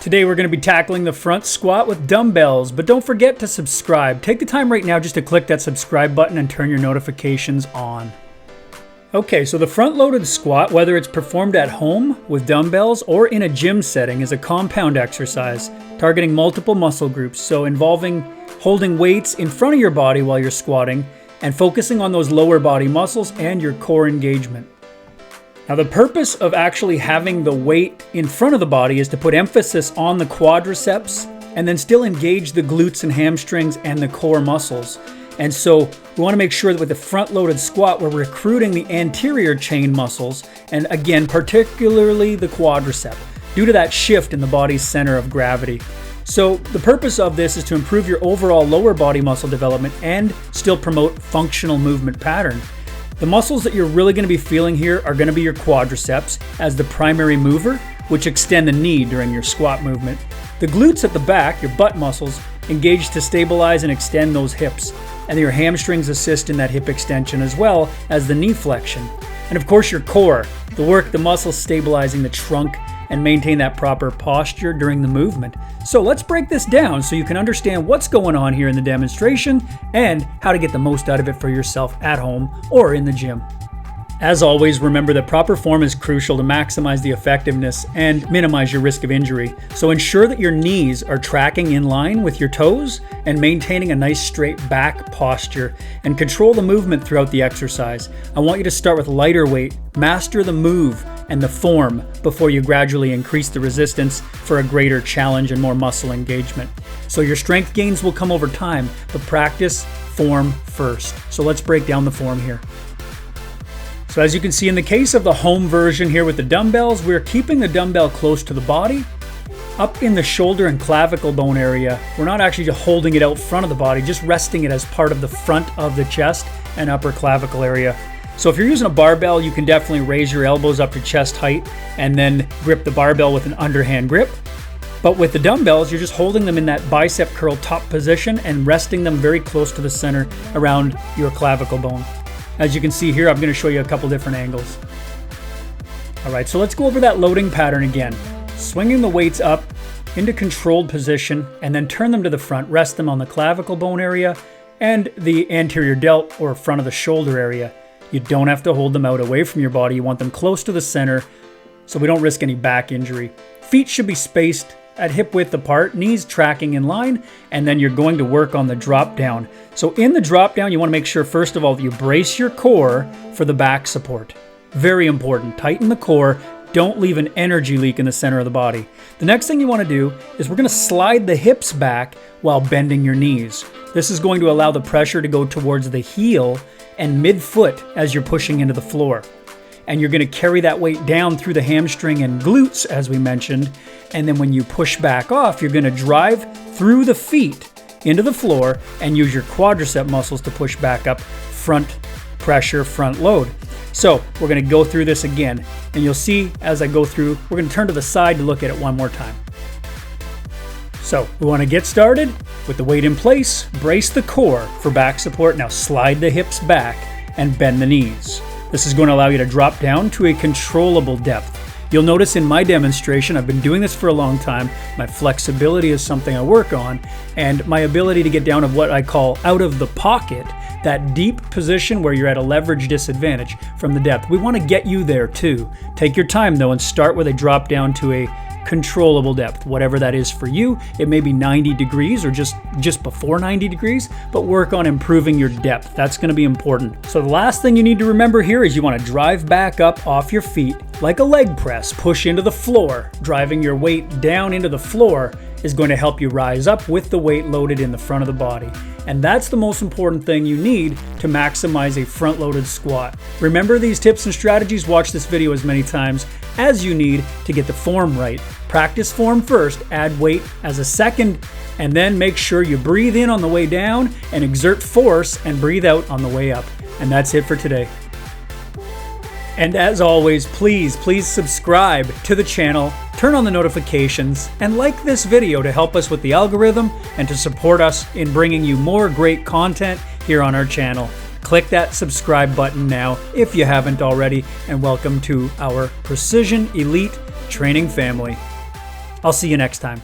Today we're going to be tackling the front squat with dumbbells, but don't forget to subscribe. Take the time right now just to click that subscribe button and turn your notifications on. Okay, so the front-loaded squat, whether it's performed at home with dumbbells or in a gym setting, is a compound exercise targeting multiple muscle groups, so involving holding weights in front of your body while you're squatting and focusing on those lower body muscles and your core engagement. Now, the purpose of actually having the weight in front of the body is to put emphasis on the quadriceps and then still engage the glutes and hamstrings and the core muscles. And so we want to make sure that with the front-loaded squat, we're recruiting the anterior chain muscles, and again, particularly the quadricep, due to that shift in the body's center of gravity. So the purpose of this is to improve your overall lower body muscle development and still promote functional movement pattern. The muscles that you're really going to be feeling here are going to be your quadriceps as the primary mover, which extend the knee during your squat movement. The glutes at the back, your butt muscles, engage to stabilize and extend those hips. And your hamstrings assist in that hip extension as well as the knee flexion. And of course your core, the work the muscles stabilizing the trunk and maintain that proper posture during the movement. So let's break this down so you can understand what's going on here in the demonstration and how to get the most out of it for yourself at home or in the gym. As always, remember that proper form is crucial to maximize the effectiveness and minimize your risk of injury. So ensure that your knees are tracking in line with your toes and maintaining a nice straight back posture, and control the movement throughout the exercise. I want you to start with lighter weight, master the move and the form before you gradually increase the resistance for a greater challenge and more muscle engagement. So your strength gains will come over time, but practice form first. So let's break down the form here. So as you can see in the case of the home version here with the dumbbells, we're keeping the dumbbell close to the body, up in the shoulder and clavicle bone area. We're not actually just holding it out front of the body, just resting it as part of the front of the chest and upper clavicle area. So if you're using a barbell, you can definitely raise your elbows up to chest height and then grip the barbell with an underhand grip. But with the dumbbells, you're just holding them in that bicep curl top position and resting them very close to the center around your clavicle bone. As you can see here, I'm going to show you a couple different angles. All right, so let's go over that loading pattern again. Swinging the weights up into controlled position and then turn them to the front, rest them on the clavicle bone area and the anterior delt or front of the shoulder area. You don't have to hold them out away from your body. You want them close to the center so we don't risk any back injury. Feet should be spaced at hip width apart, knees tracking in line, and then you're going to work on the drop down. So in the drop down, you want to make sure first of all that you brace your core for the back support. Very important. Tighten the core. Don't leave an energy leak in the center of the body. The next thing you want to do is we're going to slide the hips back while bending your knees. This is going to allow the pressure to go towards the heel and mid-foot as you're pushing into the floor. And you're going to carry that weight down through the hamstring and glutes, as we mentioned. And then when you push back off, you're going to drive through the feet into the floor and use your quadricep muscles to push back up, front pressure, front load. So we're going to go through this again. And you'll see as I go through, we're going to turn to the side to look at it one more time. So we want to get started with the weight in place, brace the core for back support. Now slide the hips back and bend the knees. This is going to allow you to drop down to a controllable depth. You'll notice in my demonstration, I've been doing this for a long time. My flexibility is something I work on, and my ability to get down of what I call out of the pocket, that deep position where you're at a leverage disadvantage from the depth. We want to get you there too. Take your time though and start with a drop down to a controllable depth, whatever that is for you. It may be 90 degrees or just before 90 degrees, but work on improving your depth. That's going to be important. So the last thing you need to remember here is you want to drive back up off your feet like a leg press, push into the floor. Driving your weight down into the floor is going to help you rise up with the weight loaded in the front of the body. And that's the most important thing you need to maximize a front-loaded squat. Remember these tips and strategies, watch this video as many times as you need to get the form right. Practice form first, add weight as a second, and then make sure you breathe in on the way down and exert force and breathe out on the way up. And that's it for today. And as always, please subscribe to the channel, turn on the notifications, and like this video to help us with the algorithm and to support us in bringing you more great content here on our channel. Click that subscribe button now if you haven't already, and welcome to our Precision Elite Training family. I'll see you next time.